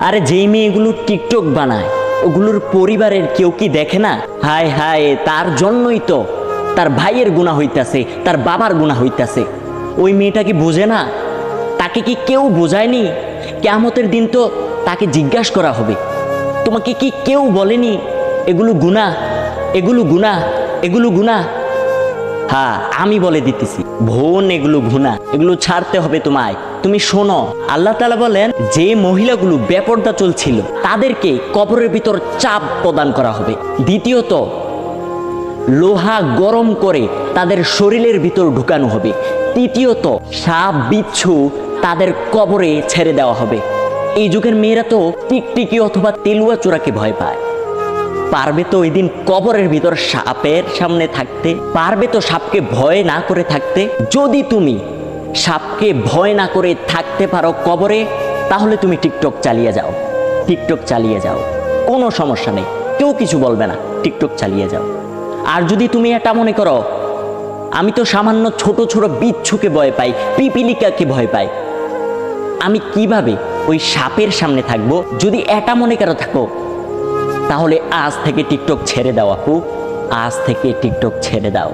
আরে যেই মেয়েগুলো টিকটক বানায় ওগুলোর পরিবারের কেউ কি দেখে না? হায় হায়, তার জন্যই তো তার ভাইয়ের গুনাহ হইতাছে, তার বাবার গুনাহ হইতাছে। ওই মেয়েটা কি বোঝে না? তাকে কি কেউ বোঝায়নি? কিয়ামতের দিন তো তাকে জিজ্ঞাসা করা হবে। তোমাকে কি কেউ বলেনি এগুলো গুনাহ, এগুলো গুনাহ, এগুলো গুনাহ? হ্যাঁ, আমি বলে দিতেছি বোন, এগুলো গুনাহ, এগুলো ছাড়তে হবে তোমায়। তুমি শোনো, আল্লাহ তাআলা বলেন যে মহিলাগুলো বেপরদা চলছিল তাদেরকে কবরের ভিতর চাপ প্রদান করা হবে। দ্বিতীয়ত, লোহা গরম করে তাদের শরীরের ভিতর ঢুকানো হবে। তৃতীয়ত, সাপ বিচ্ছু তাদের কবরে ছেড়ে দেওয়া হবে। এই যুগের মেয়েরা তো টিকটিকি অথবা তেলুয়া চোরাকে ভয় পায়। পারবে তো ওই দিন কবরের ভিতর সাপের সামনে থাকতে? পারবে তো সাপকে ভয় না করে থাকতে? যদি তুমি সাপকে ভয় না করে থাকতে পারো কবরে, তাহলে তুমি টিকটক চালিয়ে যাও, টিকটক চালিয়ে যাও, কোনো সমস্যা নেই, কেউ কিছু বলবে না, টিকটক চালিয়ে যাও। আর যদি তুমি এটা মনে করো আমি তো সামান্য ছোট ছোট বিচ্ছুকে ভয় পাই, পিপিলিকাকে ভয় পাই, আমি কিভাবে ওই সাপের সামনে থাকবো, যদি এটা মনে করো থাকো, তাহলে আজ থেকে টিকটক ছেড়ে দাও আপু, আজ থেকে টিকটক ছেড়ে দাও।